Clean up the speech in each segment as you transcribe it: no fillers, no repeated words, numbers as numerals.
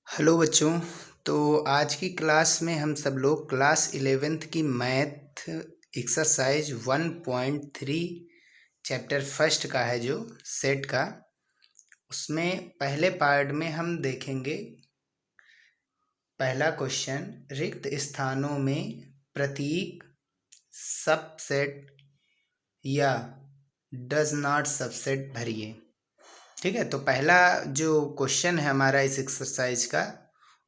Hello बच्चों। तो आज की क्लास में हम सब लोग क्लास 11th की मैथ एक्सरसाइज 1.3 चैप्टर फर्स्ट का है जो सेट का, उसमें पहले पार्ट में हम देखेंगे पहला क्वेश्चन, रिक्त स्थानों में प्रतीक सबसेट या डज नॉट सबसेट भरिए। ठीक है, तो पहला जो क्वेश्चन है हमारा इस एक्सरसाइज का,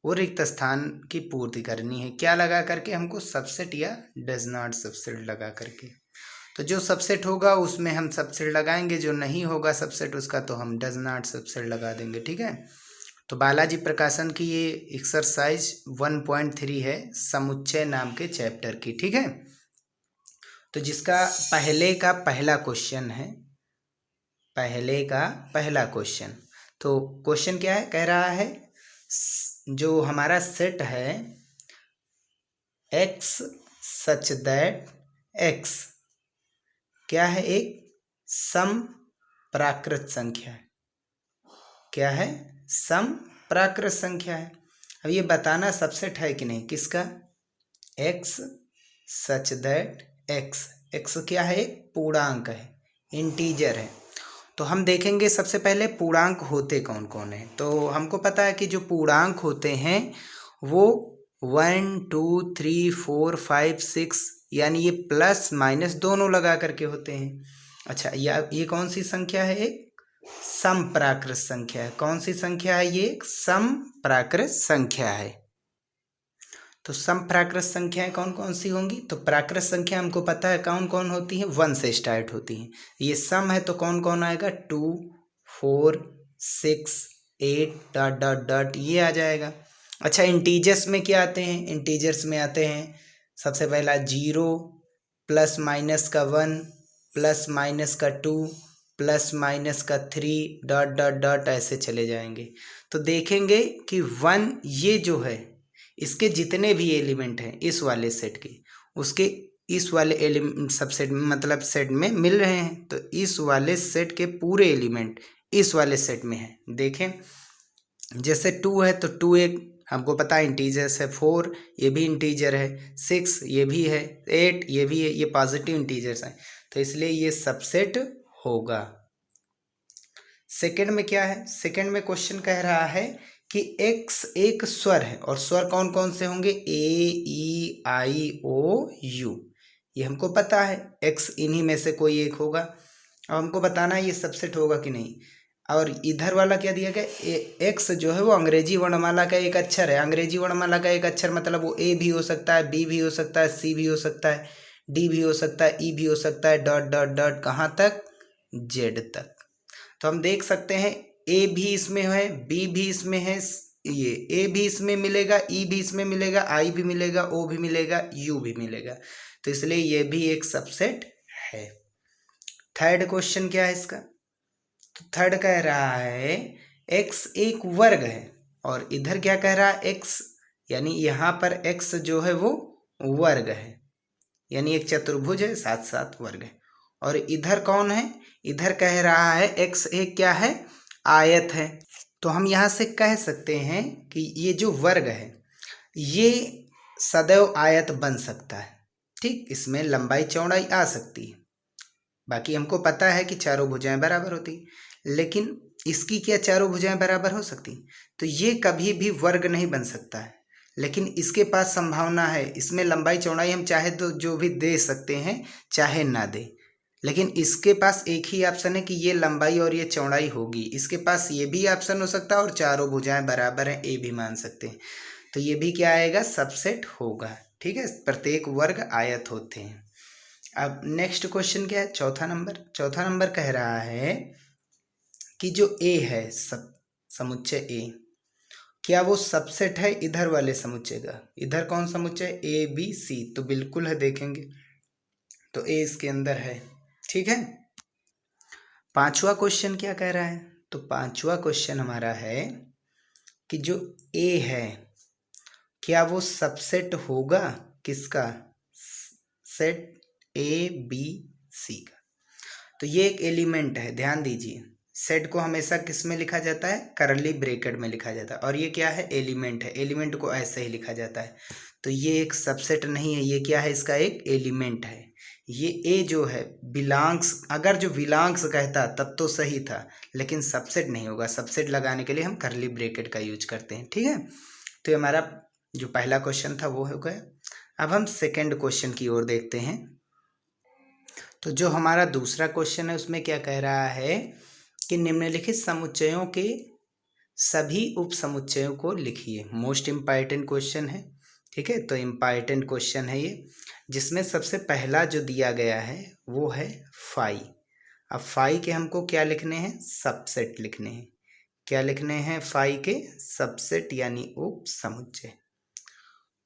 वो रिक्त स्थान की पूर्ति करनी है। क्या लगा करके? हमको सबसेट या डज नॉट सबसेट लगा करके। तो जो सबसेट होगा उसमें हम सबसेट लगाएंगे, जो नहीं होगा सबसेट उसका तो हम डज नॉट सबसेट लगा देंगे। ठीक है, तो बालाजी प्रकाशन की ये एक्सरसाइज 1.3 है, समुच्चय नाम के चैप्टर की। ठीक है, तो जिसका पहले का पहला क्वेश्चन है, पहले का पहला क्वेश्चन। तो क्वेश्चन क्या है? कह रहा है जो हमारा सेट है x सच दैट x क्या है? एक सम प्राकृत संख्या है। क्या है? सम प्राकृत संख्या है। अब ये बताना सबसेट है कि नहीं किसका? x सच दैट x क्या है? एक पूर्णांक है, इंटीजर है। तो हम देखेंगे सबसे पहले पूर्णांक होते कौन कौन है। तो हमको पता है कि जो पूर्णांक होते हैं वो 1 2 3 4 5 6 यानी ये प्लस माइनस दोनों लगा करके होते हैं। अच्छा, ये कौन सी संख्या है? एक सम प्राकृत संख्या है। कौन सी संख्या है? ये एक सम प्राकृत संख्या है। तो सम प्राकृत संख्याएं कौन कौन सी होंगी? तो प्राकृत संख्या हमको पता है कौन कौन होती हैं, 1 से स्टार्ट होती हैं। ये सम है तो कौन कौन आएगा? 2 4 6 8 डॉट डॉट डॉट ये आ जाएगा। अच्छा, इंटीजर्स में क्या आते हैं? इंटीजर्स में आते हैं सबसे पहला 0 प्लस माइनस का 1 प्लस माइनस का 2 प्लस माइनस का 3 डॉट डॉट डॉट ऐसे चले जाएंगे। तो देखेंगे कि 1 ये जो है इसके जितने भी एलिमेंट हैं इस वाले सेट के, उसके इस वाले एलिमेंट सबसेट मतलब सेट में मिल रहे हैं। तो इस वाले सेट के पूरे एलिमेंट इस वाले सेट में है। देखें, जैसे 2 है तो 2 एक हमको पता है इंटीजर्स है, 4 ये भी इंटीजर है, 6 ये भी है, 8 ये भी है, ये पॉजिटिव इंटीजर्स हैं। तो इसलिए ये सबसेट होगा। सेकंड में क्या है? सेकंड में क्वेश्चन कह रहा है कि x एक स्वर है और स्वर कौन कौन से होंगे? ए ई आई ओ यू। ये हमको पता है, x इन्हीं में से कोई एक होगा। अब हमको बताना है ये सबसेट होगा कि नहीं। और इधर वाला क्या दिया गया? x जो है वो अंग्रेजी वर्णमाला का एक अक्षर है। अंग्रेजी वर्णमाला का एक अक्षर मतलब वो a भी हो सकता है, b भी हो सकता है, c भी हो सकता है, d भी हो सकता है, e भी हो सकता है, डॉट डॉट डॉट कहाँ तक? z तक। तो हम देख सकते हैं ए भी इसमें है, बी भी इसमें है, ये ए भी इसमें मिलेगा, ई भी इसमें मिलेगा, आई भी मिलेगा, ओ भी मिलेगा, यू भी मिलेगा। तो इसलिए ये भी एक सबसेट है। थर्ड क्वेश्चन क्या है इसका? तो थर्ड कह रहा है एक्स एक वर्ग है और इधर क्या कह रहा है? एक्स यानी यहाँ पर एक्स जो है वो वर्ग है, यानी एक चतुर्भुज है, साथ साथ वर्ग है। और इधर कौन है? इधर कह रहा है x एक क्या है? आयत है। तो हम यहाँ से कह सकते हैं कि ये जो वर्ग है ये सदैव आयत बन सकता है। ठीक, इसमें लंबाई चौड़ाई आ सकती है। बाकी हमको पता है कि चारों भुजाएं बराबर होती, लेकिन इसकी क्या चारों भुजाएं बराबर हो सकती? तो ये कभी भी वर्ग नहीं बन सकता है। लेकिन इसके पास संभावना है, इसमें लंबाई चौड़ाई हम चाहे तो जो भी दे सकते हैं, चाहे ना दे, लेकिन इसके पास एक ही ऑप्शन है कि ये लंबाई और ये चौड़ाई होगी। इसके पास ये भी ऑप्शन हो सकता है और चारों भुजाएं बराबर हैं, ए भी मान सकते हैं। तो ये भी क्या आएगा? सबसेट होगा। ठीक है, प्रत्येक वर्ग आयत होते हैं। अब नेक्स्ट क्वेश्चन क्या है? चौथा नंबर कह रहा है कि जो ए है समुच्चय ए, क्या वो सबसेट है इधर वाले समुच्चय का? इधर कौन समुच्चय? A B C. तो बिल्कुल है, देखेंगे तो ए इसके अंदर है। ठीक है, पांचवा क्वेश्चन क्या कह रहा है? तो पांचवा क्वेश्चन हमारा है कि जो ए है क्या वो सबसेट होगा? किसका? सेट ए बी सी का। तो ये एक एलिमेंट है, ध्यान दीजिए, सेट को हमेशा किस में लिखा जाता है, करली ब्रैकेट में लिखा जाता है। और ये क्या है, एलिमेंट है, एलिमेंट को ऐसे ही लिखा जाता है। तो ये एक सबसेट नहीं है, ये क्या है, इसका एक एलिमेंट है। ये ए जो है बिलोंग्स, अगर जो बिलोंग्स कहता तब तो सही था, लेकिन सबसेट नहीं होगा। सबसेट लगाने के लिए हम करली ब्रैकेट का यूज करते हैं, ठीक है। तो ये हमारा जो पहला क्वेश्चन था वो हो गया। अब हम सेकेंड क्वेश्चन की ओर देखते हैं। तो जो हमारा दूसरा क्वेश्चन है उसमें क्या कह रहा है कि निम्नलिखित समुच्चयों के सभी उप समुच्चयों को लिखिए। मोस्ट इम्पॉर्टेंट क्वेश्चन है, ठीक है। तो इम्पॉर्टेंट क्वेश्चन है ये, जिसमें सबसे पहला जो दिया गया है वो है फाई। अब फाई के हमको क्या लिखने हैं, सबसेट लिखने हैं। क्या लिखने हैं, फाई के सबसेट यानी उप समुच्चय,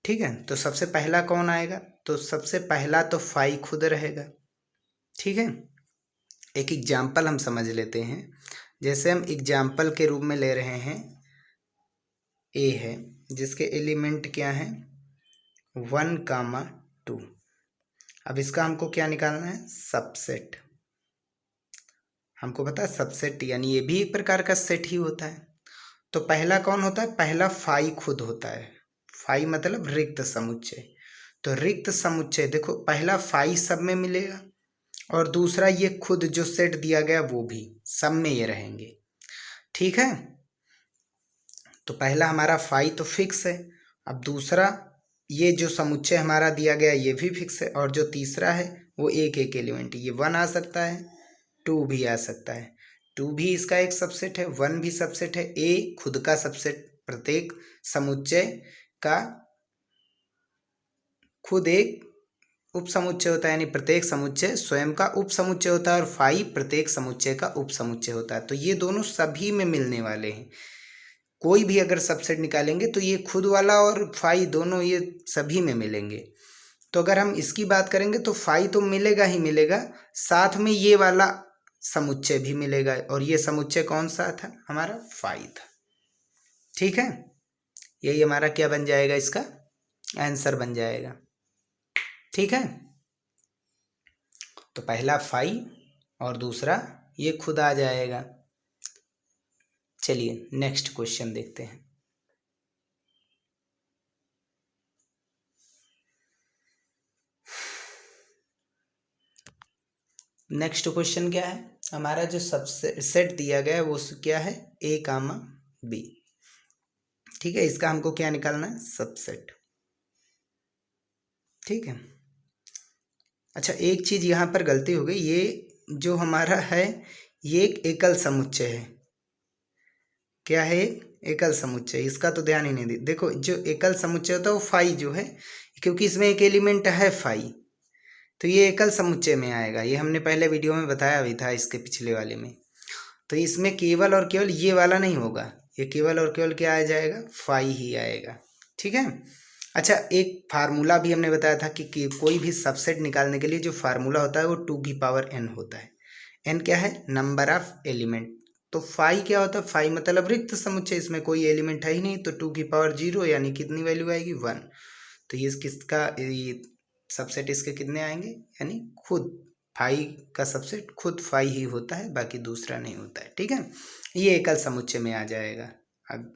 ठीक है। तो सबसे पहला कौन आएगा, तो सबसे पहला तो फाई खुद रहेगा, ठीक है। एक एग्जाम्पल हम समझ लेते हैं। जैसे हम एग्जाम्पल के रूप में ले रहे हैं, ए है जिसके एलिमेंट क्या हैं, 1, 2। अब इसका हमको क्या निकालना है, सबसेट। हमको पता है सबसेट यानी ये भी एक प्रकार का सेट ही होता है। तो पहला कौन होता है, पहला फाई खुद होता है। फाई मतलब रिक्त समुच्चय। तो रिक्त समुच्चय देखो, पहला फाई सब में मिलेगा और दूसरा ये खुद जो सेट दिया गया वो भी सब में ये रहेंगे, ठीक है। तो पहला हमारा फाई तो फिक्स है। अब दूसरा ये जो समुच्चय हमारा दिया गया ये भी फिक्स है, और जो तीसरा है वो एक एक एलिमेंट, ये 1 आ सकता है, 2 भी आ सकता है। 2 भी इसका एक सबसेट है, 1 भी सबसेट है। ए खुद का सबसेट, प्रत्येक समुच्चय का खुद एक उप समुच्चय होता है, यानी प्रत्येक समुच्चय स्वयं का उप समुच्चय होता है, और फाई प्रत्येक समुच्चय का उप समुच्चय होता है। तो ये दोनों सभी में मिलने वाले हैं। कोई भी अगर सबसेट निकालेंगे तो ये खुद वाला और फाई दोनों ये सभी में मिलेंगे। तो अगर हम इसकी बात करेंगे तो फाई तो मिलेगा ही मिलेगा, साथ में ये वाला समुच्चय भी मिलेगा, और ये समुच्चय कौन सा था, हमारा फाई था, ठीक है। यही हमारा क्या बन जाएगा, इसका आंसर बन जाएगा, ठीक है। तो पहला फाई और दूसरा ये खुद आ जाएगा। चलिए नेक्स्ट क्वेश्चन देखते हैं। नेक्स्ट क्वेश्चन क्या है, हमारा जो सबसेट दिया गया है वो क्या है, A, B, ठीक है। इसका हमको क्या निकालना है, सबसेट, ठीक है। अच्छा, एक चीज यहाँ पर गलती हो गई, ये जो हमारा है ये एक एकल समुच्चय है। क्या है, एकल समुच्चय, इसका तो ध्यान ही नहीं दी। देखो जो एकल समुच्चय होता है वो फाई जो है, क्योंकि इसमें एक एलिमेंट है फाई, तो ये एकल समुच्चय में आएगा। ये हमने पहले वीडियो में बताया भी था, इसके पिछले वाले में। तो इसमें केवल और केवल ये वाला नहीं होगा, ये केवल और केवल क्या आ जाएगा, फाई ही आएगा, ठीक है। अच्छा, एक फार्मूला भी हमने बताया था कि कोई भी सबसेट निकालने के लिए जो फार्मूला होता है वो 2n होता है। n क्या है, नंबर ऑफ एलिमेंट। तो फाई क्या होता है, फाई मतलब रिक्त समुच्चय, इसमें कोई एलिमेंट है ही नहीं, तो 2 यानी कितनी वैल्यू आएगी, 1। तो ये किसका सबसेट, इसके कितने आएंगे, यानी खुद फाई का सबसेट खुद फाई ही होता है, बाकी दूसरा नहीं होता है, ठीक है। ये एकल समुच्चय में आ जाएगा। अब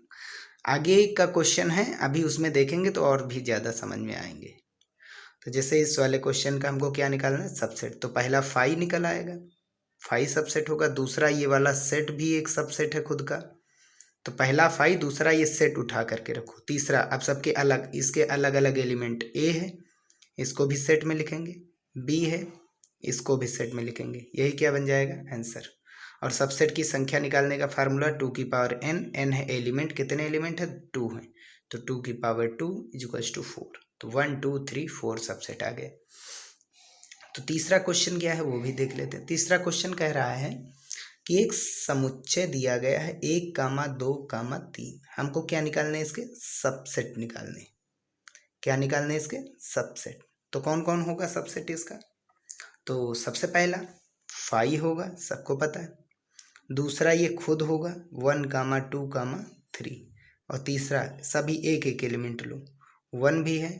आगे का क्वेश्चन है, अभी उसमें देखेंगे तो और भी ज़्यादा समझ में आएंगे। तो जैसे इस वाले क्वेश्चन का हमको क्या निकालना है, सबसेट। तो पहला फाई निकल आएगा, फाई सबसेट होगा। दूसरा ये वाला सेट भी एक सबसेट है खुद का, तो पहला फाई, दूसरा ये सेट उठा करके रखो। तीसरा, अब सबके अलग, इसके अलग अलग एलिमेंट, ए है इसको भी सेट में लिखेंगे, बी है इसको भी सेट में लिखेंगे, यही क्या बन जाएगा, आंसर। और सबसेट की संख्या निकालने का फार्मूला 2n, n है एलिमेंट, कितने एलिमेंट है, 2 है, तो 2 = 4। तो 1 2 3 4 सबसेट आ गए। तो तीसरा क्वेश्चन क्या है वो भी देख लेते हैं। तीसरा क्वेश्चन कह रहा है कि एक समुच्चय दिया गया है 1, 2, 3। हमको क्या निकालने हैं, इसके सबसेट निकालने। क्या निकालने इसके, सबसेट। तो कौन कौन होगा सबसेट इसका, तो सबसे पहला फाई होगा, सबको पता है। दूसरा ये खुद होगा 1, 2, 3। और तीसरा सभी एक एक एलिमेंट लो, 1 भी है,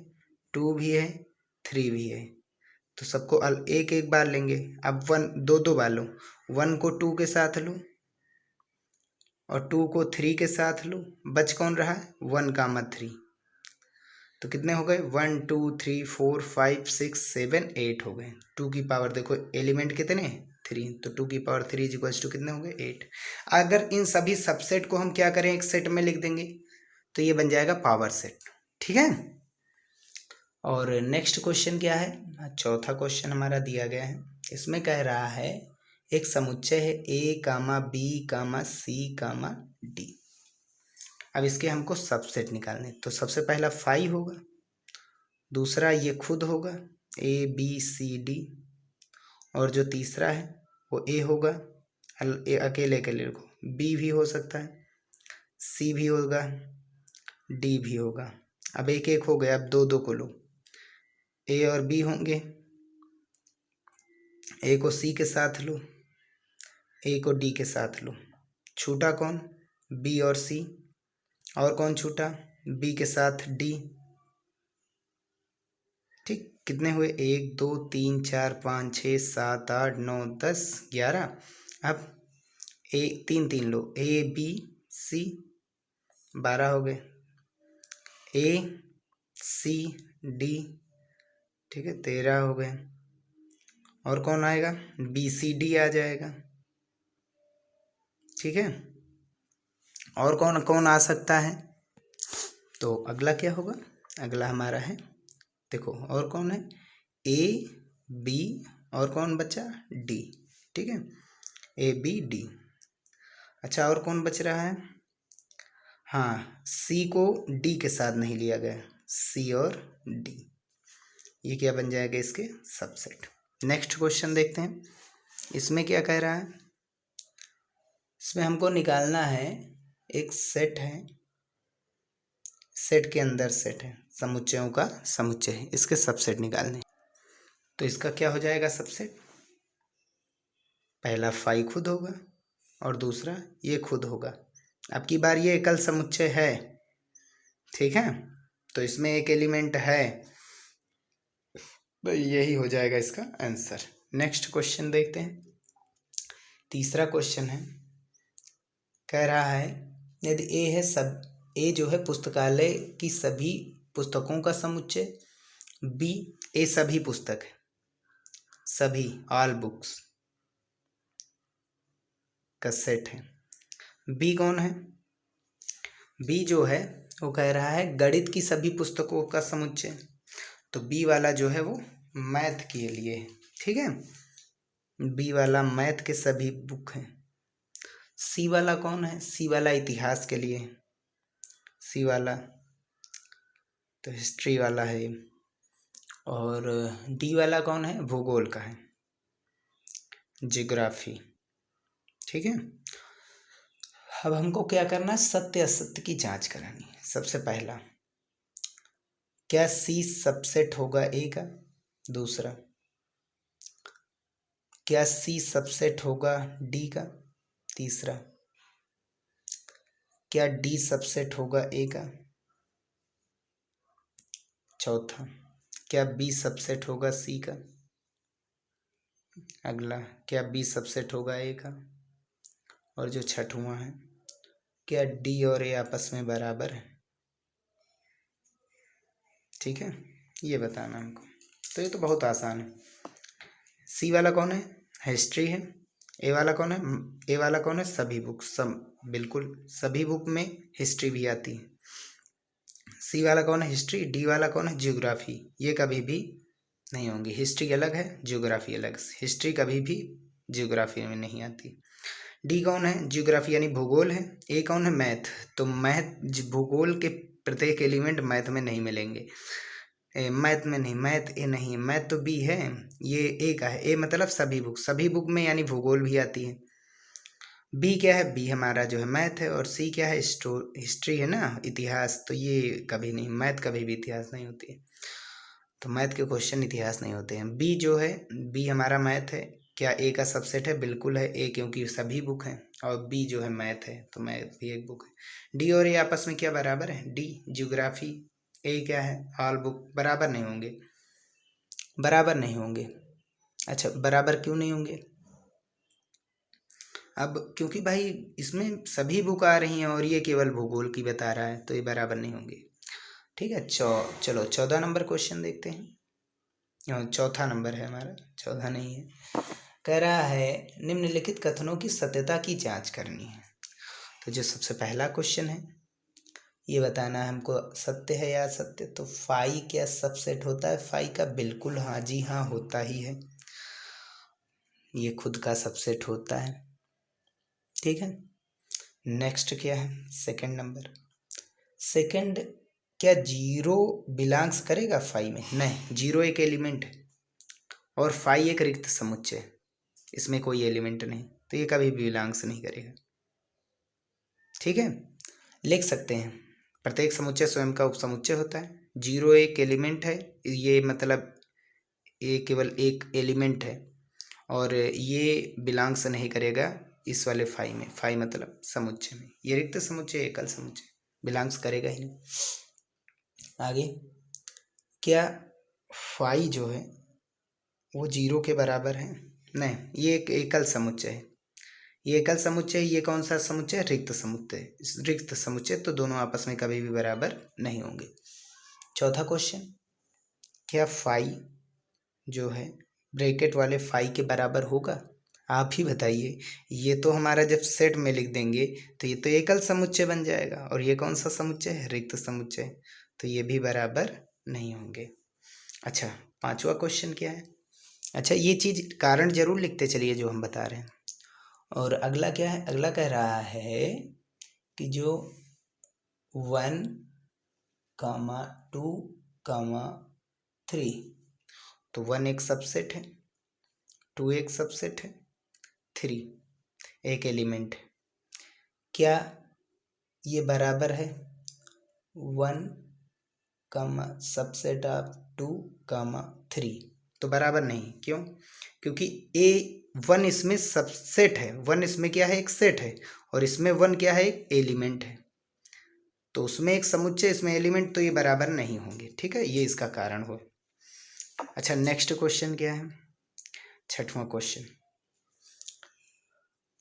2 भी है, 3 भी है, तो सबको एक एक बार लेंगे। अब 1 2 बार लो, 1 को 2 के साथ लो, और 2 को 3 के साथ लो, बच कौन रहा है 1, 3, तो कितने हो गए 1 2 3 4 5 6 7 8 हो गए। 2 की पावर देखो एलिमेंट कितने 3, तो 2 की पावर 3 इक्वल्स टू कितने हो गए 8। अगर इन सभी सबसेट को हम क्या करें एक सेट में लिख देंगे तो ये बन जाएगा पावर सेट, ठीक है। और नेक्स्ट क्वेश्चन क्या है, चौथा क्वेश्चन हमारा दिया गया है। इसमें कह रहा है एक समुच्चय है A, B, C, D। अब इसके हमको सबसेट निकालने, तो सबसे पहला 5 होगा, दूसरा ये खुद होगा A B C D, और जो तीसरा है वो A होगा, अकेले अकेले लिखो, B भी हो सकता है, C भी होगा, D भी होगा। अब एक एक हो गया, अब दो दो को लो, A और B होंगे, A को C के साथ लो, A को D के साथ लो, छूटा कौन B और C, और कौन छूटा B के साथ D, ठीक। कितने हुए 1 2 3 4 5 6 7 8 9 10 11। अब A 3 3 low, A B C 12 हो गए, A C D, ठीक है 13 हो गए, और कौन आएगा B C D आ जाएगा, ठीक है। और कौन कौन आ सकता है, तो अगला क्या होगा, अगला हमारा है देखो, और कौन है A B और कौन बचा D, ठीक है A B D। अच्छा और कौन बच रहा है, हाँ C को D के साथ नहीं लिया गया, C और D, ये क्या बन जाएगा इसके सबसेट। नेक्स्ट क्वेश्चन देखते हैं, इसमें क्या कह रहा है, इसमें हमको निकालना है एक सेट है, सेट के अंदर सेट है, समुच्चयों का समुच्चय है, इसके सबसेट निकालने। तो इसका क्या हो जाएगा सबसेट, पहला 5 खुद होगा और दूसरा ये खुद होगा। अब की बार ये एकल समुच्चय है, ठीक है, तो इसमें एक एलिमेंट है, तो यही हो जाएगा इसका आंसर। नेक्स्ट क्वेश्चन देखते हैं, तीसरा क्वेश्चन है, कह रहा है यदि ए है सब, ए जो है पुस्तकालय की सभी पुस्तकों का समुच्चय, बी ए सभी पुस्तक है, सभी ऑल बुक्स का सेट है, बी कौन है, बी जो है वो कह रहा है गणित की सभी पुस्तकों का समुच्चय, तो बी वाला जो है वो मैथ के लिए है, ठीक है, बी वाला मैथ के सभी बुक हैं। सी वाला कौन है, सी वाला इतिहास के लिए, सी वाला तो हिस्ट्री वाला है, और डी वाला कौन है भूगोल का है, जियोग्राफी, ठीक है। अब हमको क्या करना है, सत्य असत्य की जांच करानी है। सबसे पहला, क्या सी सबसेट होगा ए का, दूसरा क्या सी सबसेट होगा डी का, तीसरा क्या डी सबसेट होगा ए का, चौथा क्या बी सबसेट होगा सी का, अगला क्या बी सबसेट होगा ए का, और जो छठवां है क्या डी और ए आपस में बराबर है, ठीक है, ये बताना हमको। तो ये तो बहुत आसान है। सी वाला कौन है, हिस्ट्री है, ए वाला कौन है, ए वाला कौन है सभी बुक, सब बिल्कुल सभी बुक में हिस्ट्री भी आती है। सी वाला कौन है हिस्ट्री, डी वाला कौन है जियोग्राफी, ये कभी भी नहीं होंगी, हिस्ट्री अलग है जियोग्राफी अलग, हिस्ट्री कभी भी जियोग्राफी में नहीं आती। डी कौन है जियोग्राफी यानी भूगोल है, ए कौन है मैथ, तो मैथ भूगोल के प्रत्येक एलिमेंट मैथ में नहीं मिलेंगे, मैथ में नहीं, मैथ ए नहीं, मैथ तो बी है, ये ए का है, ए मतलब सभी बुक में यानी भूगोल भी आती है। बी क्या है, बी हमारा जो है मैथ है, और सी क्या है हिस्ट्री है ना इतिहास, तो ये कभी नहीं, मैथ कभी भी इतिहास नहीं होती है, तो मैथ के क्वेश्चन इतिहास नहीं होते हैं। बी जो है, बी हमारा मैथ है, क्या ए का सबसेट है, बिल्कुल है ए, क्योंकि सभी बुक हैं, और बी जो है मैथ है, तो मैथ भी एक बुक है। डी और ए आपस में क्या बराबर है, डी जियोग्राफी, ए क्या है ऑल बुक, बराबर नहीं होंगे, बराबर नहीं होंगे। अच्छा बराबर क्यों नहीं होंगे, अब क्योंकि भाई इसमें सभी बुक आ रही हैं और ये केवल भूगोल की बता रहा है, तो ये बराबर नहीं होंगे। ठीक है, चलो 14 नंबर क्वेश्चन देखते हैं। चौथा नंबर है हमारा, 14 नहीं है। कह रहा है निम्नलिखित कथनों की सत्यता की जांच करनी है। तो जो सबसे पहला क्वेश्चन है ये बताना है हमको, सत्य है या असत्य। तो फाई क्या सबसेट होता है फाई का? बिल्कुल हाँ जी हाँ, होता ही है, ये खुद का सबसेट होता है। ठीक है, नेक्स्ट क्या है, सेकंड नंबर। सेकंड, क्या जीरो बिलोंग्स करेगा फाई में? नहीं, जीरो एक एलिमेंट है और फाई एक रिक्त समुच्चय है, इसमें कोई एलिमेंट नहीं, तो ये कभी भी बिलोंग्स नहीं करेगा। ठीक है, लिख सकते हैं प्रत्येक समुच्चय स्वयं का उपसमुच्चय होता है। जीरो एक एलिमेंट है, ये मतलब ये केवल एक एलिमेंट है और ये बिलोंग्स नहीं करेगा इस वाले फाई में। फाई मतलब समुच्चय में, ये रिक्त समुच्चय एकल समुच्चय, बिलोंग्स करेगा ही नहीं। आगे, क्या फाई जो है वो जीरो के बराबर है? नहीं, ये एक एकल समुच्चय है, ये एकल समुच्चय। ये कौन सा समुच्चय? रिक्त समुच्चय। रिक्त समुच्चय तो दोनों आपस में कभी भी बराबर नहीं होंगे। चौथा क्वेश्चन, क्या फाई जो है ब्रैकेट वाले फाई के बराबर होगा? आप ही बताइए। ये तो हमारा जब सेट में लिख देंगे तो ये तो एकल समुच्चय बन जाएगा, और ये कौन सा समुच्चय है? रिक्त समुच्चय, तो ये भी बराबर नहीं होंगे। अच्छा, पांचवा क्वेश्चन क्या है? अच्छा, ये चीज़ कारण जरूर लिखते चलिए जो हम बता रहे हैं। और अगला क्या है? अगला कह रहा है कि जो 1, 2, 3, तो 1 एक सबसेट है, 2 एक सबसेट है, 3 एक एलिमेंट है। क्या ये बराबर है 1, सबसेट ऑफ 2, 3? तो बराबर नहीं। क्यों? क्योंकि A1 इसमें सबसेट है, 1 इसमें क्या है? एक सेट है, और इसमें 1 क्या है? एक एलिमेंट है, तो उसमें एक समुच्चय इसमें एलिमेंट, तो ये बराबर नहीं होंगे। ठीक है, ये इसका कारण हो। अच्छा, नेक्स्ट क्वेश्चन क्या है? छठवां क्वेश्चन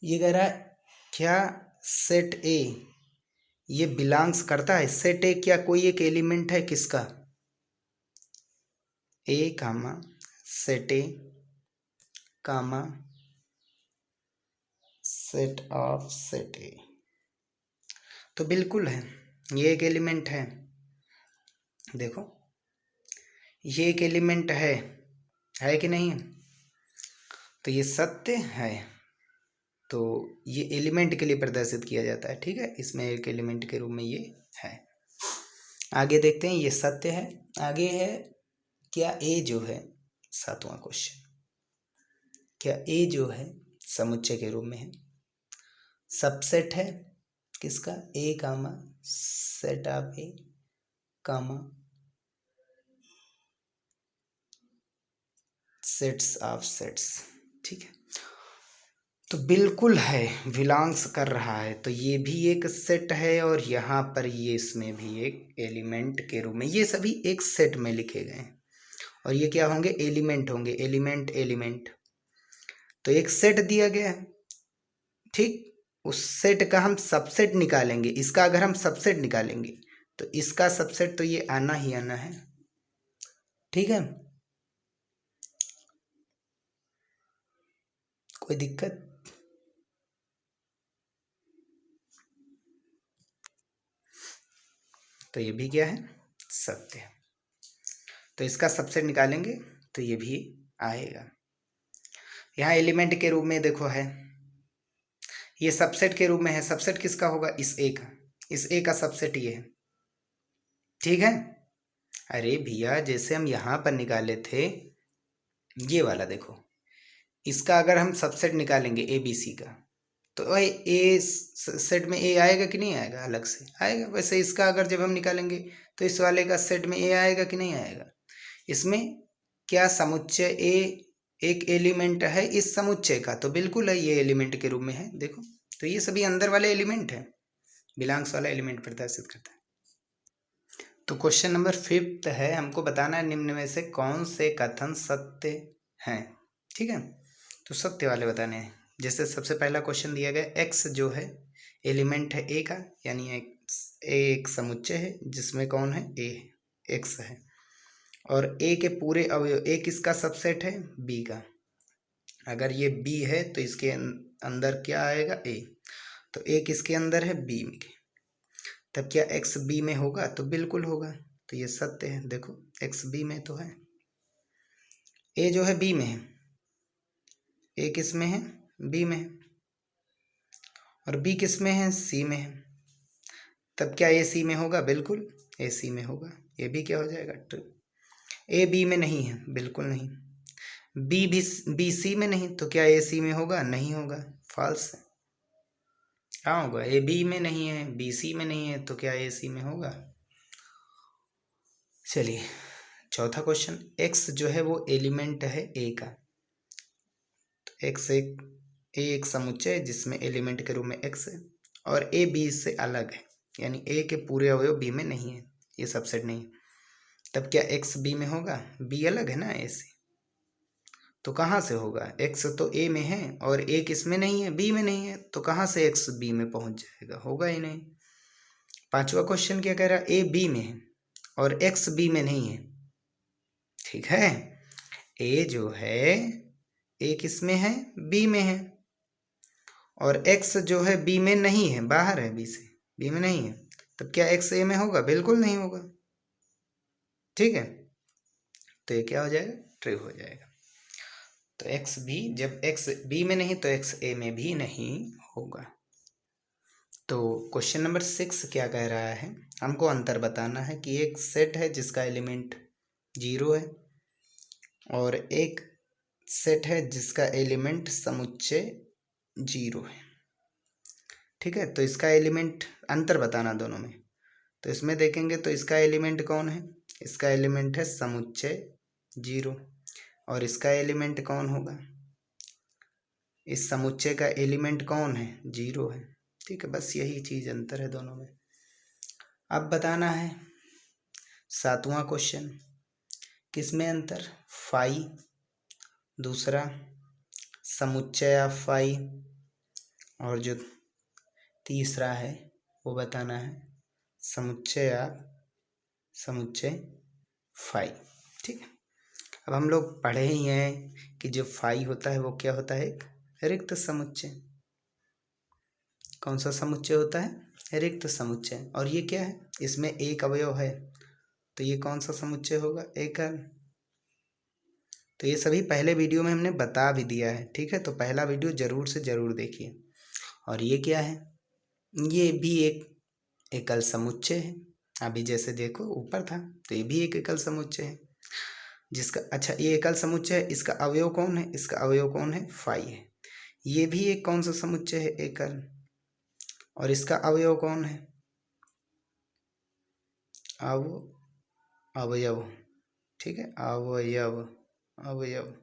ये कह रहा है क्या सेट ए ये बिलोंग्स करता है? सेट ए क्या कोई एक एलिमेंट है किसका? A comma set A comma set of set A, तो बिल्कुल है, ये एक एलिमेंट है। देखो, ये एक एलिमेंट है कि नहीं है? तो ये सत्य है, तो ये एलिमेंट के लिए प्रदर्शित किया जाता है। ठीक है, इसमें एक एलिमेंट के रूप में ये है। आगे देखते हैं, ये सत्य है। आगे है, क्या ए जो है, सातवां क्वेश्चन, क्या ए जो है समुच्चय के रूप में है, सबसेट है किसका? A comma set of A comma sets of sets. ठीक है, तो बिल्कुल है, बिलोंग्स कर रहा है। तो ये भी एक सेट है, और यहाँ पर ये इसमें भी एक एलिमेंट के रूप में, ये सभी एक सेट में लिखे गए हैं, और ये क्या होंगे? एलिमेंट होंगे, एलिमेंट एलिमेंट। तो एक सेट दिया गया है, ठीक, उस सेट का हम सबसेट निकालेंगे। इसका अगर हम सबसेट निकालेंगे तो इसका सबसेट तो ये आना ही आना है। ठीक है, कोई दिक्कत? तो ये भी क्या है? सत्य है। तो इसका सबसेट निकालेंगे तो ये भी आएगा। यहाँ एलिमेंट के रूप में देखो है, ये सबसेट के रूप में है। सबसेट किसका होगा? इस ए का, इस ए का सबसेट ये है। ठीक है, अरे भैया जैसे हम यहाँ पर निकाले थे ये वाला, देखो इसका अगर हम सबसेट निकालेंगे ए बी सी का, तो भाई ए सेट में ए आएगा कि नहीं आएगा? अलग से आएगा। वैसे इसका अगर जब हम निकालेंगे तो इस वाले का सेट में ए आएगा कि नहीं आएगा? इसमें क्या समुच्चय ए एक एलिमेंट है इस समुच्चय का? तो बिल्कुल है, ये एलिमेंट के रूप में है। देखो, तो ये सभी अंदर वाले एलिमेंट है, बिलोंग्स वाला एलिमेंट प्रदर्शित करता है। तो क्वेश्चन नंबर 5 है, हमको बताना है निम्न में से कौन से कथन सत्य हैं। ठीक है, तो सत्य वाले बताने हैं। जैसे सबसे पहला क्वेश्चन दिया गया, एक्स जो है एलिमेंट है ए का, यानी एक समुच्चय है जिसमें कौन है, ए है, एक्स है, और ए के पूरे अवयव, ए किसका सबसेट है, बी का। अगर ये बी है तो इसके अंदर क्या आएगा, ए। तो ए किसके अंदर है, बी में के। तब क्या एक्स बी में होगा, तो बिल्कुल होगा। तो ये सत्य है। देखो एक्स बी में तो है, ए जो है बी में है, ए किस में है, बी में है, और बी किस में है, सी में है। तब क्या ए सी में होगा, बिल्कुल ए सी में होगा। ये भी क्या हो जाएगा, ट्रू। ए बी में नहीं है, बिल्कुल नहीं। बी भी बी सी में नहीं, तो क्या ए सी में होगा, नहीं होगा, फॉल्स है। क्या होगा, ए बी में नहीं है, बी सी में नहीं है, तो क्या ए सी में होगा। चलिए चौथा क्वेश्चन, एक्स जो है वो एलिमेंट है ए का। तो एक्स एक समुच्चय है जिसमें एलिमेंट के रूप में एक्स है, और ए बी से अलग है, यानी ए के पूरे अवयव बी में नहीं है, ये सबसेट नहीं है। तब क्या एक्स बी में होगा, बी अलग है ना ए से, तो कहाँ से होगा, एक्स तो ए में है और ए किस में नहीं है, बी में नहीं है, तो कहाँ से एक्स बी में पहुंच जाएगा, होगा ही नहीं। पांचवा क्वेश्चन क्या कह रहा है, ए बी में है और एक्स बी में नहीं है, ठीक है। ए जो है, ए किस में है, बी में है, और एक्स जो है बी में नहीं है, बाहर है बी से, बी में नहीं है। तब क्या एक्स ए में होगा, बिल्कुल नहीं होगा, ठीक है। तो ये क्या हो जाएगा, ट्रू हो जाएगा। तो एक्स बी, जब एक्स बी में नहीं तो एक्स ए में भी नहीं होगा। तो क्वेश्चन नंबर 6 क्या कह रहा है, हमको अंतर बताना है कि एक सेट है जिसका एलिमेंट 0 है और एक सेट है जिसका एलिमेंट समुच्चय 0 है, ठीक है। तो इसका एलिमेंट अंतर बताना दोनों में। तो इसमें देखेंगे तो इसका एलिमेंट कौन है, इसका एलिमेंट है समुच्चय 0, और इसका एलिमेंट कौन होगा, इस समुच्चय का एलिमेंट कौन है, 0 है, ठीक है। बस यही चीज अंतर है दोनों में। अब बताना है 7वां क्वेश्चन, किसमें अंतर, फाई, दूसरा समुच्चय फाई, और जो तीसरा है वो बताना है समुच्चय फाई, ठीक है। अब हम लोग पढ़े ही हैं कि जो फाई होता है वो क्या होता है, एक रिक्त समुच्चय। कौन सा समुच्चय होता है, रिक्त समुच्चय। और ये क्या है, इसमें एक अवयव है, तो ये कौन सा समुच्चय होगा, एकल। तो ये सभी पहले वीडियो में हमने बता भी दिया है, ठीक है। तो पहला वीडियो जरूर से जरूर देखिए। और ये क्या है, ये भी एक एकल समुच्चय है। अभी जैसे देखो ऊपर था, तो ये भी एक एकल समुच्चय है जिसका, अच्छा ये एकल समुच्चय है, इसका अवयव कौन है, इसका अवयव कौन है, फाई है। ये भी एक कौन सा समुच्चय है, एकल, और इसका अवयव कौन है, अवयव, ठीक है, अवयव,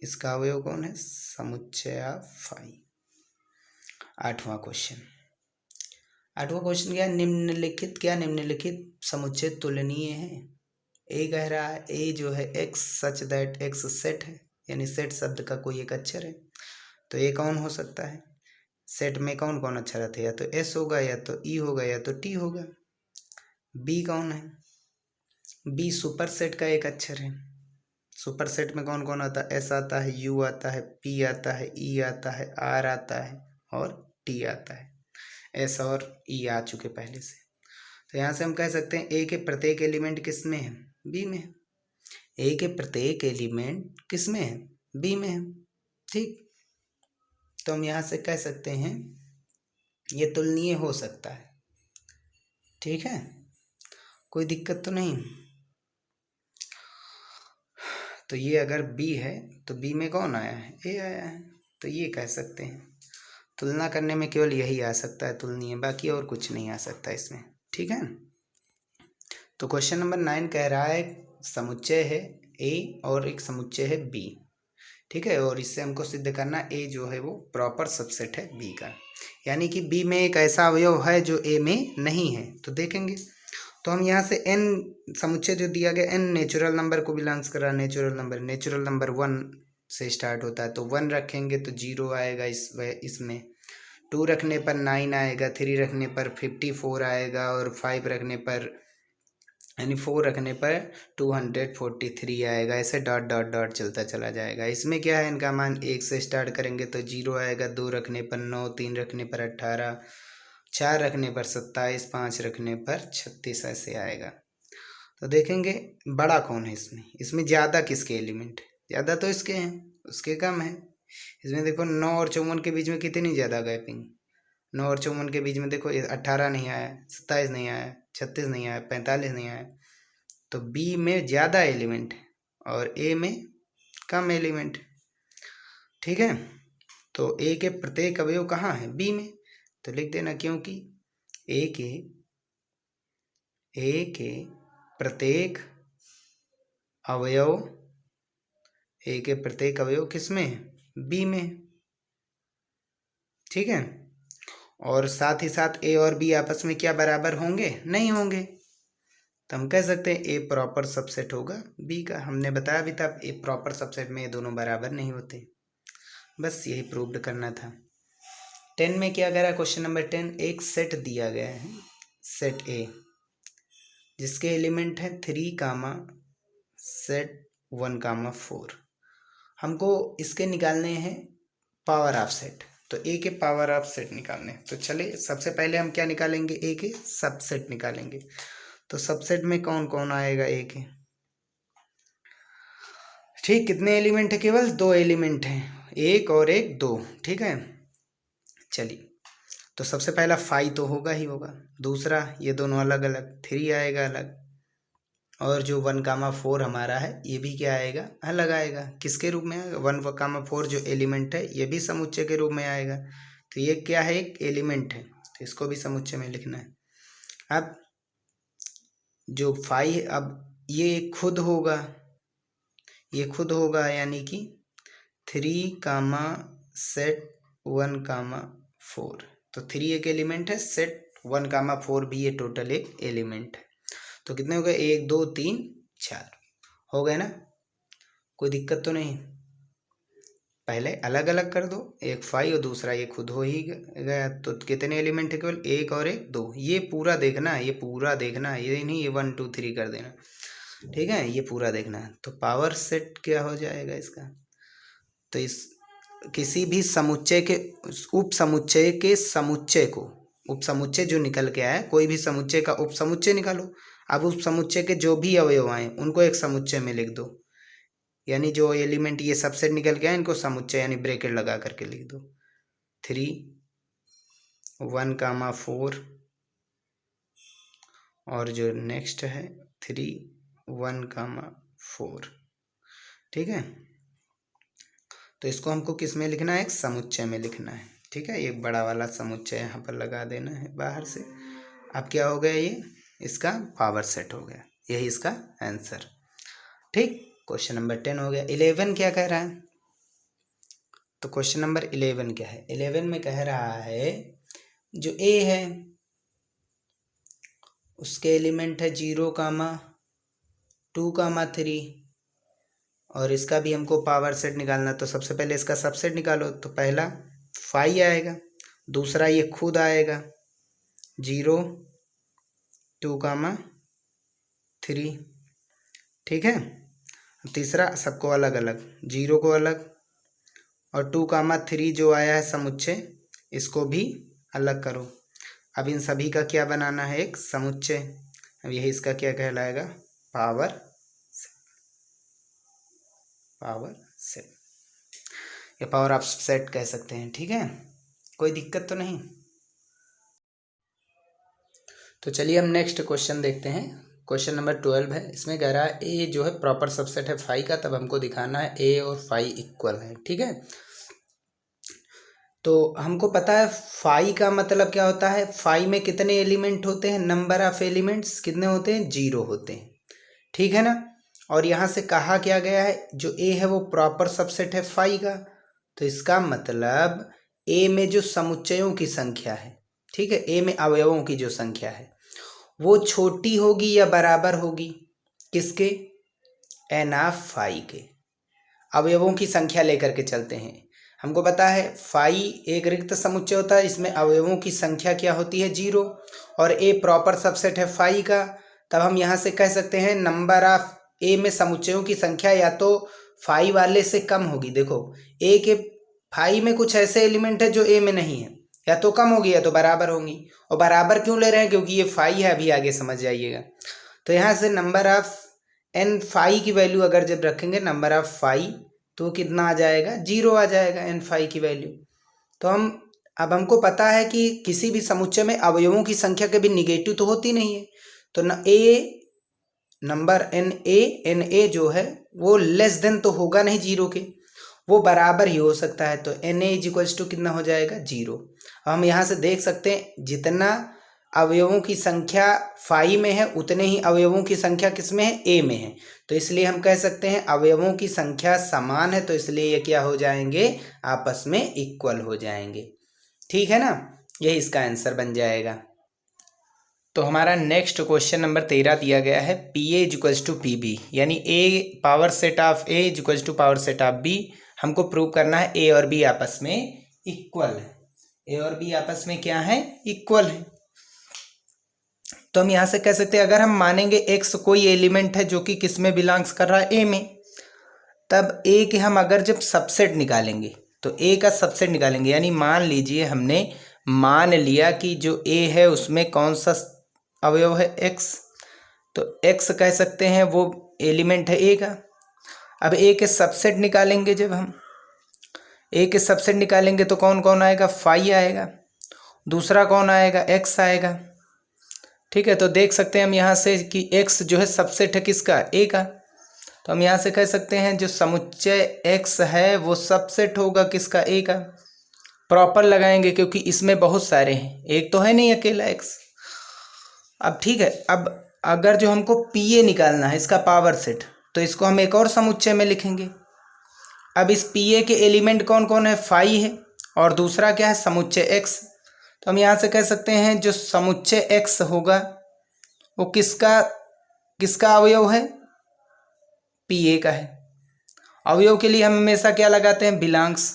इसका अवयव कौन है, समुच्चय फाई। 8वां क्वेश्चन क्या, निम्नलिखित समुच्चय तुलनीय है। ए कह रहा है, ए जो है x such that x set है, यानी सेट शब्द का कोई एक अक्षर है। तो ए कौन हो सकता है, सेट में कौन कौन अक्षर आते हैं, या तो एस होगा, या तो ई होगा, या तो टी होगा। बी कौन है, बी सुपर सेट का एक अक्षर है। सुपर सेट में कौन कौन आता है, एस आता है, यू आता है, पी आता है, ई आता है, आर आता है, और टी आता है। एस और ई आ चुके पहले से। तो यहाँ से हम कह सकते हैं ए के प्रत्येक एलिमेंट किस में है, बी में है। ए के प्रत्येक एलिमेंट किस में है, बी में है, ठीक। तो हम यहाँ से कह सकते हैं ये तुलनीय हो सकता है, ठीक है, कोई दिक्कत तो नहीं। तो ये अगर बी है तो बी में कौन आया है, ए आया है, तो ये कह सकते हैं। तुलना करने में केवल यही आ सकता है तुलनीय, बाकी और कुछ नहीं आ सकता इसमें, ठीक है। तो क्वेश्चन नंबर 9 कह रहा है समुच्चय है ए और एक समुच्चय है बी, ठीक है। और इससे हमको सिद्ध करना ए जो है वो प्रॉपर सबसेट है बी का, यानी कि बी में एक ऐसा अवयव है जो ए में नहीं है। तो देखेंगे तो हम यहाँ से n समुच्चय जो दिया गया n नेचुरल नंबर को बिलोंग्स कर रहा है, नेचुरल नंबर 1 से स्टार्ट होता है, तो 1 रखेंगे तो 0 आएगा इसमें, 2 रखने पर 9 आएगा, 3 रखने पर 54 आएगा, और 5 रखने पर यानी 4 रखने पर 243 आएगा। ऐसे डॉट डॉट डॉट चलता चला जाएगा। इसमें क्या है, इनका मान 1 से स्टार्ट करेंगे तो 0 आएगा, 2 रखने पर 9, 3 रखने पर 18, 4 रखने पर 27, 5 रखने पर 36 ऐसे आएगा। तो देखेंगे बड़ा कौन है इसमें ज़्यादा किसके एलिमेंट, ज़्यादा तो इसके हैं, उसके कम है। इसमें देखो 9 और 54 के बीच में कितनी ज़्यादा गैपिंग, 9 और 54 के बीच में देखो 18 नहीं आया, 27 नहीं आया, 36 नहीं आया, 45 नहीं आया। तो बी में ज़्यादा एलिमेंट है और ए में कम एलिमेंट। ठीक है, तो ए के प्रत्येक अवयव कहाँ है, बी में, तो लिख देना, क्योंकि ए के प्रत्येक अवयव किस में है, बी में। ठीक है, और साथ ही साथ ए और बी आपस में क्या बराबर होंगे, नहीं होंगे, तो हम कह सकते हैं ए प्रॉपर सबसेट होगा बी का। हमने बताया भी था ए प्रॉपर सबसेट में ये दोनों बराबर नहीं होते, बस यही प्रूव्ड करना था। 10 में क्या करा, क्वेश्चन नंबर 10, एक सेट दिया गया है, सेट ए, जिसके एलिमेंट है 3, सेट 1, 4। हमको इसके निकालने हैं पावर ऑफ सेट, तो ए के पावर ऑफ सेट निकालने। तो चलिए सबसे पहले हम क्या निकालेंगे, ए के सबसेट निकालेंगे। तो सबसेट में कौन कौन आएगा ए के, ठीक, कितने एलिमेंट है, केवल 2 एलिमेंट हैं, 1 और 1, 2। ठीक है, चलिए, तो सबसे पहला 5 तो होगा ही होगा, दूसरा ये दोनों अलग अलग, 3 आएगा अलग, और जो 1, 4 हमारा है ये भी क्या आएगा, अलग आएगा। किसके रूप में आएगा, 1, 4 जो एलिमेंट है ये भी समुच्चय के रूप में आएगा। तो ये क्या है, एक एलिमेंट है, तो इसको भी समुच्चय में लिखना है। अब जो 5, अब ये खुद होगा, यानी कि 3, सेट 1, 4, तो 3 एक एलिमेंट है, सेट 1, 4 भी ये टोटल एक एलिमेंट है। तो कितने हो गए, 1, 2, 3, 4 हो गए ना, कोई दिक्कत तो नहीं। पहले अलग अलग कर दो, एक 5 और दूसरा ये खुद हो ही गया। तो कितने एलिमेंट है, केवल 1 और 1, 2। ये पूरा देखना, ये नहीं ये 1, 2, 3 कर देना। ठीक है, ये पूरा देखना है। तो पावर सेट क्या हो जाएगा इसका, तो इस किसी भी समुच्चय के उप समुच्चय जो निकल के आया, कोई भी समुच्चय का उप समुच्चय निकालो। अब उप समुच्चय के जो भी अवयव आए उनको एक समुच्चय में लिख दो, यानी जो एलिमेंट ये सबसेट निकल के आए इनको समुच्चय यानी ब्रैकेट लगा करके लिख दो। 3, 1, 4 और जो नेक्स्ट है 3, 1, 4। ठीक है, तो इसको हमको किस में लिखना है, एक समुच्चय में लिखना है। ठीक है, एक बड़ा वाला समुच्चय यहाँ पर लगा देना है बाहर से। अब क्या हो गया, ये इसका पावर सेट हो गया, यही इसका आंसर। ठीक, क्वेश्चन नंबर 10 हो गया। 11 क्या कह रहा है, तो क्वेश्चन नंबर 11 क्या है, 11 में कह रहा है जो ए है उसके एलिमेंट है 0, 2, 3, और इसका भी हमको पावर सेट निकालना। तो सबसे पहले इसका सबसेट निकालो, तो पहला 5 आएगा, दूसरा ये खुद आएगा 0, 2, 3। ठीक है, तीसरा सबको अलग अलग, 0 को अलग, और 2, 3 जो आया है समुच्चय इसको भी अलग करो। अब इन सभी का क्या बनाना है, एक समुच्चय। अब यही इसका क्या कहलाएगा, पावर सेट या पावर ऑफ सेट कह सकते हैं। ठीक है, कोई दिक्कत तो नहीं। तो चलिए हम नेक्स्ट क्वेश्चन देखते हैं। क्वेश्चन नंबर 12 है, इसमें कह रहा है ए जो है प्रॉपर सबसेट है 5 का, तब हमको दिखाना है ए और 5 इक्वल है। ठीक है, तो हमको पता है 5 का मतलब क्या होता है, 5 में कितने एलिमेंट होते हैं, नंबर ऑफ एलिमेंट्स कितने होते हैं, 0 होते हैं। ठीक है ना, और यहाँ से कहा क्या गया है, जो ए है वो प्रॉपर सबसेट है 5 का, तो इसका मतलब ए में जो समुच्चयों की संख्या है, ठीक है, ए में अवयवों की जो संख्या है वो छोटी होगी या बराबर होगी, किसके, एन ऑफ 5 के। अवयवों की संख्या लेकर के चलते हैं। हमको पता है फाई एक रिक्त समुच्चय होता है, इसमें अवयवों की संख्या क्या होती है 0, और ए प्रॉपर सबसेट है फाई का। तब हम यहाँ से कह सकते हैं नंबर ऑफ ए में समुच्चयों की संख्या या तो फाई वाले से कम होगी। देखो ए के फाई में कुछ ऐसे एलिमेंट है जो ए में नहीं है, या तो कम होगी या तो बराबर होंगी। और बराबर क्यों ले रहे हैं, क्योंकि ये फाई है, अभी आगे समझ जाइएगा। तो यहाँ से नंबर ऑफ एन फाई की वैल्यू अगर जब रखेंगे नंबर ऑफ फाई, तो कितना आ जाएगा 0 आ जाएगा एन फाई की वैल्यू। तो अब हमको पता है कि किसी भी समुच्चय में अवयवों की संख्या कभी निगेटिव तो होती नहीं है। तो न ए नंबर एन ए जो है वो लेस देन तो होगा नहीं 0 के, वो बराबर ही हो सकता है। तो N A is equals to कितना हो जाएगा 0। हम यहाँ से देख सकते हैं जितना अवयवों की संख्या फाई में है उतने ही अवयवों की संख्या किस में है, ए में है। तो इसलिए हम कह सकते हैं अवयवों की संख्या समान है, तो इसलिए ये क्या हो जाएंगे, आपस में इक्वल हो जाएंगे। ठीक है ना, यही इसका आंसर बन जाएगा। तो हमारा नेक्स्ट क्वेश्चन नंबर 13 दिया गया है P A is equals to P B, यानी A power set of A is equals to power set of B. हमको प्रूव करना है ए और बी आपस में इक्वल है। ए और बी आपस में क्या है, इक्वल है। तो हम यहाँ से कह सकते हैं अगर हम मानेंगे एक्स कोई एलिमेंट है जो कि किस में बिलोंग्स कर रहा है, ए में, तब ए के हम अगर जब सबसेट निकालेंगे तो ए का सबसेट निकालेंगे। यानी मान लीजिए हमने मान लिया कि जो ए है उसमें कौन सा अवयव है, एक्स, तो एक्स कह सकते हैं वो एलिमेंट है ए का। अब ए के सबसेट निकालेंगे, जब हम ए के सबसेट निकालेंगे तो कौन कौन आएगा, फाई आएगा, दूसरा कौन आएगा, एक्स आएगा। ठीक है, तो देख सकते हैं हम यहाँ से कि x जो है सबसेट है किसका, a का। तो हम यहाँ से कह सकते हैं जो समुच्चय x है वो सबसेट होगा किसका, a का। प्रॉपर लगाएंगे क्योंकि इसमें बहुत सारे हैं, एक तो है नहीं अकेला x। अब ठीक है, अब अगर जो हमको pa निकालना है इसका पावर सेट, तो इसको हम एक और समुच्चय में लिखेंगे। अब इस pa के एलिमेंट कौन कौन है, फाई है, और दूसरा क्या है, समुच्चय x। तो हम यहाँ से कह सकते हैं जो समुच्चय x होगा वो किसका अवयव है, pa का है। अवयव के लिए हम हमेशा क्या लगाते हैं, बिलोंग्स।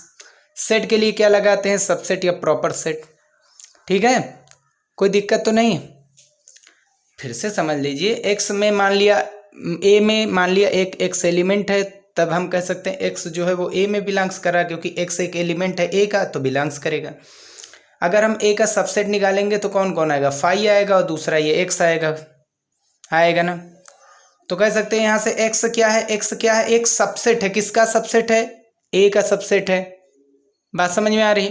सेट के लिए क्या लगाते हैं, सबसेट या प्रॉपर सेट। ठीक है, कोई दिक्कत तो नहीं है। फिर से समझ लीजिए, x में मान लिया, a में मान लिया एक x एलिमेंट है, तब हम कह सकते हैं x जो है वो a में बिलोंग्स कर रहा है, क्योंकि x एक एलिमेंट है a का, तो बिलोंग्स करेगा। अगर हम a का सबसेट निकालेंगे तो कौन कौन आएगा, फाई आएगा, और दूसरा ये x आएगा ना। तो कह सकते हैं यहाँ से x क्या है, एक सबसेट है, किसका सबसेट है, a का सबसेट है। बात समझ में आ रही।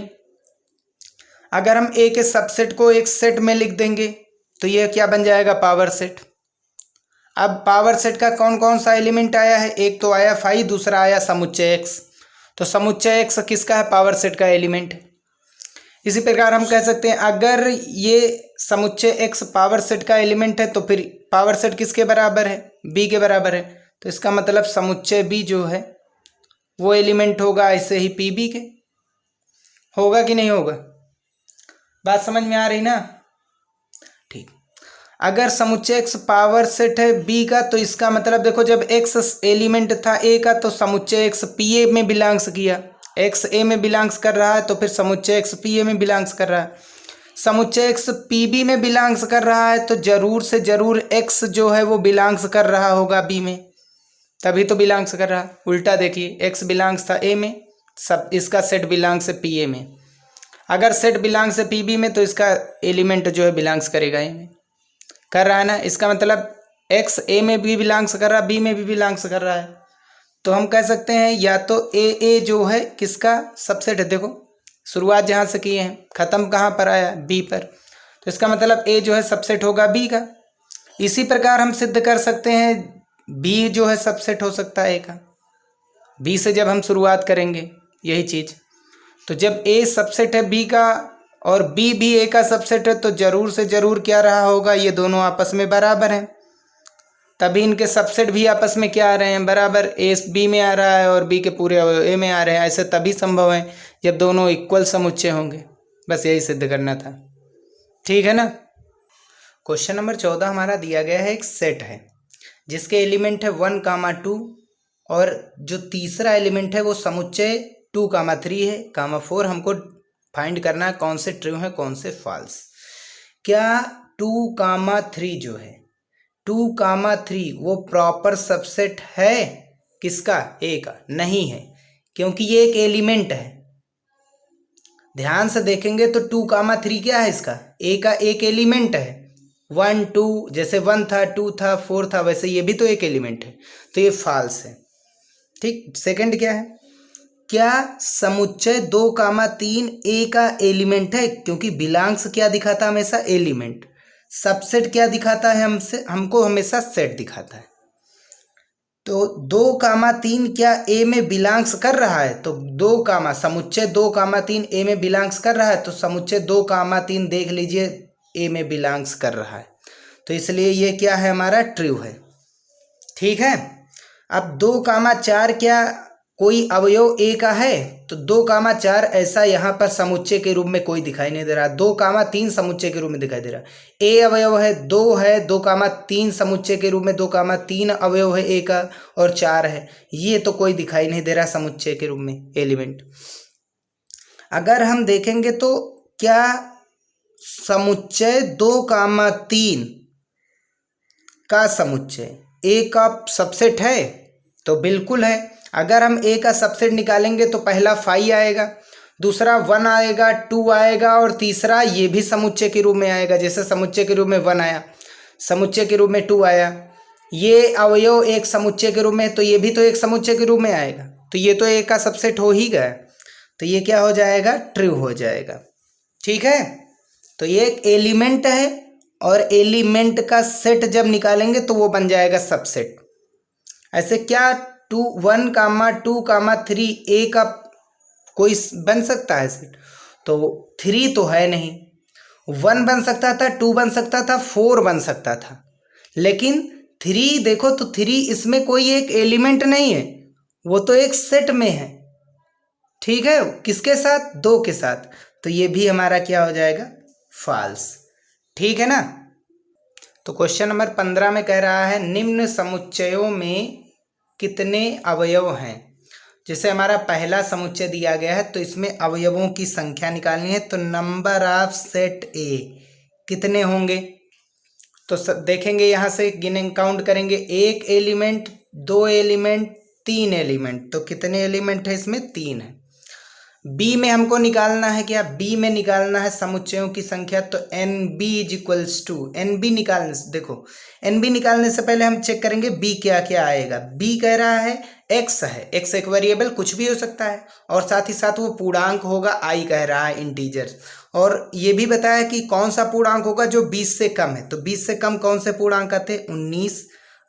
अगर हम a के सबसेट को एक सेट में लिख देंगे तो ये क्या बन जाएगा, पावर सेट। अब पावर सेट का कौन कौन सा एलिमेंट आया है, एक तो आया फाई, दूसरा आया समुच्चय x। तो समुच्चय x किसका है, पावर सेट का एलिमेंट। इसी प्रकार हम कह सकते हैं अगर ये समुच्चय x पावर सेट का एलिमेंट है तो फिर पावर सेट किसके बराबर है, b के बराबर है। तो इसका मतलब समुच्चय b जो है वो एलिमेंट होगा ऐसे ही pb के। होगा कि नहीं होगा, बात समझ में आ रही ना। ठीक, अगर समुच्चय x पावर सेट है b का, तो इसका मतलब देखो जब x एलिमेंट था a का तो समुच्चय x pa में बिलोंग्स किया। x a में बिलोंग्स कर रहा है तो फिर समुच्चय x pa में बिलोंग्स कर रहा है। समुच्चय x pb में बिलोंग्स कर रहा है तो जरूर से जरूर x जो है वो बिलोंग्स कर रहा होगा b में, तभी तो बिलोंग्स कर रहा। उल्टा देखिए, x बिलोंग्स था a में, सब इसका सेट बिलोंग्स है pa में। अगर सेट बिलोंग्स है pb में तो इसका एलिमेंट जो है बिलोंग्स करेगा a में, कर रहा है ना। इसका मतलब x a में भी बिलोंग्स कर रहा है, b में भी बिलोंग्स कर रहा है। तो हम कह सकते हैं या तो ए जो है किसका सबसेट है, देखो शुरुआत जहाँ से किए हैं ख़त्म कहाँ पर आया, बी पर, तो इसका मतलब ए जो है सबसेट होगा बी का। इसी प्रकार हम सिद्ध कर सकते हैं बी जो है सबसेट हो सकता है ए का। बी से जब हम शुरुआत करेंगे यही चीज़, तो जब ए सबसेट है बी का और बी भी ए का सबसेट है तो ज़रूर से ज़रूर क्या रहा होगा, ये दोनों आपस में बराबर हैं, तभी इनके सबसेट भी आपस में क्या आ रहे हैं, बराबर। ए बी में आ रहा है और बी के पूरे ए में आ रहे हैं। ऐसे तभी संभव है जब दोनों इक्वल समुच्चय होंगे। बस यही सिद्ध करना था, ठीक है ना। क्वेश्चन नंबर 14 हमारा दिया गया है, एक सेट है जिसके एलिमेंट है 1, 2, और जो तीसरा एलिमेंट है वो समुच्चय 2,3 है, 4 हमको फाइंड करना है कौन से ट्रू है कौन से फॉल्स। क्या 2,3 जो है 2,3 वो प्रॉपर सबसेट है किसका? ए का? नहीं है, क्योंकि ये एक एलिमेंट है। ध्यान से देखेंगे तो 2,3 क्या है इसका? ए का एक एलिमेंट है। 1 2 जैसे 1 था 2 था 4 था, वैसे ये भी तो एक एलिमेंट है, तो ये फॉल्स है। ठीक। सेकंड क्या है? क्या समुच्चय 2,3 ए का एलिमेंट है? क्योंकि बिलोंग्स क्या दिखाता है? हमेशा एलिमेंट। सबसेट क्या दिखाता है? हमको हमेशा सेट दिखाता है। तो 2,3 क्या ए में बिलोंग्स कर रहा है? तो समुच्चय 2,3 ए में बिलोंग्स कर रहा है, तो समुच्चय 2,3 देख लीजिए ए में बिलोंग्स कर रहा है, तो इसलिए ये क्या है? हमारा ट्रू है। ठीक है। अब 2,4 क्या कोई अवयव ए का है? तो 2,4 ऐसा यहाँ पर समुच्चय के रूप में कोई दिखाई नहीं दे रहा। 2,3 समुच्चय के रूप में दिखाई दे रहा। ए अवयव है, 2 है, 2,3 समुच्चय के रूप में 2,3 अवयव है ए का, और 4 है, ये तो कोई दिखाई नहीं दे रहा समुच्चय के रूप में एलिमेंट। अगर हम देखेंगे तो क्या समुच्चय 2,3 का समुच्चय ए का सबसेट है? तो बिल्कुल है। अगर हम ए का सबसेट निकालेंगे तो पहला 5 आएगा, दूसरा 1 आएगा, 2 आएगा, और तीसरा ये भी समुच्चय के रूप में आएगा। जैसे समुच्चय के रूप में 1 आया, समुच्चय के रूप में 2 आया, ये अवयव एक समुच्चय के रूप में, तो ये भी तो एक समुच्चय के रूप में आएगा, तो ये तो ए का सबसेट हो ही गया, तो ये क्या हो जाएगा? ट्रू हो जाएगा। ठीक है। तो ये एक एलिमेंट है, और एलिमेंट का सेट जब निकालेंगे तो वो बन जाएगा सबसेट। ऐसे क्या 1,2,3 ए का कोई बन सकता है सेट? तो 3 तो है नहीं। 1 बन सकता था, 2 बन सकता था, 4 बन सकता था, लेकिन 3 देखो तो 3 इसमें कोई एक एलिमेंट नहीं है, वो तो एक सेट में है। ठीक है। किसके साथ? 2 के साथ, तो ये भी हमारा क्या हो जाएगा? फॉल्स। ठीक है ना। तो क्वेश्चन नंबर 15 में कह रहा है निम्न समुच्चयों में कितने अवयव हैं? जैसे हमारा पहला समुच्चय दिया गया है, तो इसमें अवयवों की संख्या निकालनी है, तो नंबर ऑफ सेट ए कितने होंगे? तो देखेंगे यहाँ से गिनेंगे, काउंट करेंगे, 1 एलिमेंट, 2 एलिमेंट, 3 एलिमेंट, तो कितने एलिमेंट है इसमें? 3 है। बी में हमको निकालना है क्या? बी में निकालना है समुच्चयों की संख्या, तो N B is equals to, N B निकालने से, देखो एन बी निकालने से पहले हम चेक करेंगे बी क्या क्या आएगा। बी कह रहा है एक्स है, एक्स एक वेरिएबल कुछ भी हो सकता है, और साथ ही साथ वो पूर्णांक होगा, आई कह रहा है इंटीजर, और ये भी बताया कि कौन सा पूर्णांक होगा जो 20 से कम है। तो 20 से कम कौन से पूर्णांक आते? 19,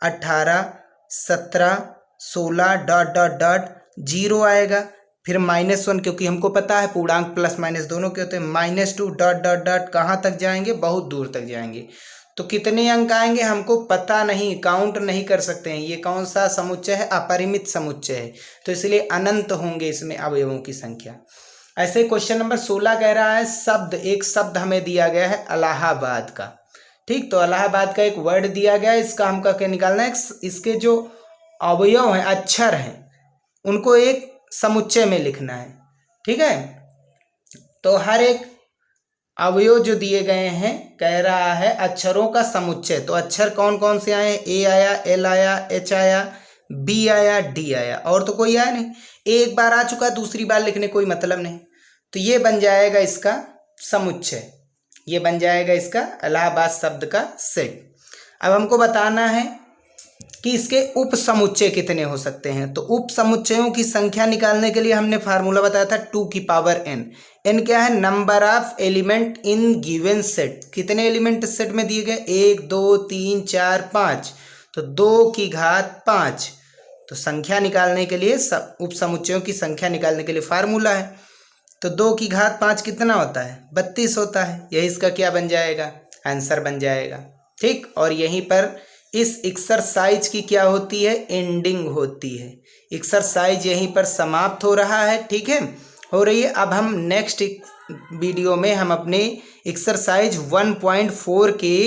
18, 17, 16 डॉट डॉट डॉट 0 आएगा, फिर -1, क्योंकि हमको पता है पूर्णांक प्लस माइनस दोनों के होते हैं, -2 डॉट डॉट डॉट कहाँ तक जाएंगे? बहुत दूर तक जाएंगे। तो कितने अंक आएंगे हमको पता नहीं, काउंट नहीं कर सकते हैं। ये कौन सा समुच्चय है? अपरिमित समुच्चय है, तो इसलिए अनंत होंगे इसमें अवयवों की संख्या। ऐसे क्वेश्चन नंबर 16 कह रहा है शब्द, एक शब्द हमें दिया गया है इलाहाबाद का। ठीक। तो इलाहाबाद का एक वर्ड दिया गया है, इसका हमको क्या निकालना है? इसके जो अवयव हैं, अक्षर हैं, उनको एक समुच्चय में लिखना है। ठीक है। तो हर एक अवयव जो दिए गए हैं, कह रहा है अक्षरों का समुच्चय, तो अक्षर कौन कौन से आए? ए आया, एल आया, एच आया, बी आया, डी आया, और तो कोई आया नहीं। ए एक बार आ चुका, दूसरी बार लिखने कोई मतलब नहीं, तो ये बन जाएगा इसका समुच्चय, ये बन जाएगा इसका इलाहाबाद शब्द का सेट। अब हमको बताना है कि इसके उप समुच्चय कितने हो सकते हैं। तो उप समुच्चयों की संख्या निकालने के लिए हमने फार्मूला बताया था 2 की पावर n। n क्या है? Number of element in given set. कितने एलिमेंट सेट में दिए गए? 1 2 3 4 5, तो 2 की घात 5। तो संख्या निकालने के लिए, उप समुच्चयों की संख्या निकालने के लिए फार्मूला है, तो 2 की घात 5 कितना होता है? 32 होता है। यही इसका क्या बन जाएगा? आंसर बन जाएगा। ठीक। और यहीं पर इस एक्सरसाइज की क्या होती है? एंडिंग होती है। एक्सरसाइज यहीं पर समाप्त हो रहा है। ठीक है, हो रही है। अब हम नेक्स्ट वीडियो में हम अपने एक्सरसाइज 1.4 के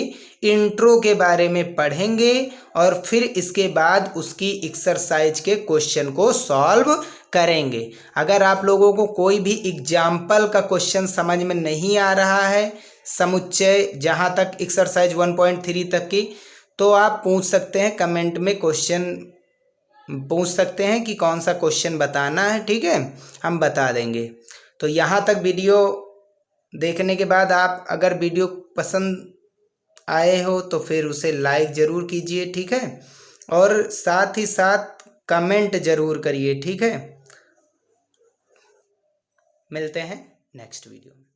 इंट्रो के बारे में पढ़ेंगे और फिर इसके बाद उसकी एक्सरसाइज के क्वेश्चन को सॉल्व करेंगे। अगर आप लोगों को कोई भी एग्जाम्पल का क्वेश्चन समझ में नहीं आ रहा है समुच्चय जहाँ तक एक्सरसाइज 1.3 तक की, तो आप पूछ सकते हैं, कमेंट में क्वेश्चन पूछ सकते हैं कि कौन सा क्वेश्चन बताना है, ठीक है, हम बता देंगे। तो यहाँ तक वीडियो देखने के बाद आप अगर वीडियो पसंद आए हो तो फिर उसे लाइक ज़रूर कीजिए, ठीक है, और साथ ही साथ कमेंट ज़रूर करिए, ठीक है। मिलते हैं नेक्स्ट वीडियो में।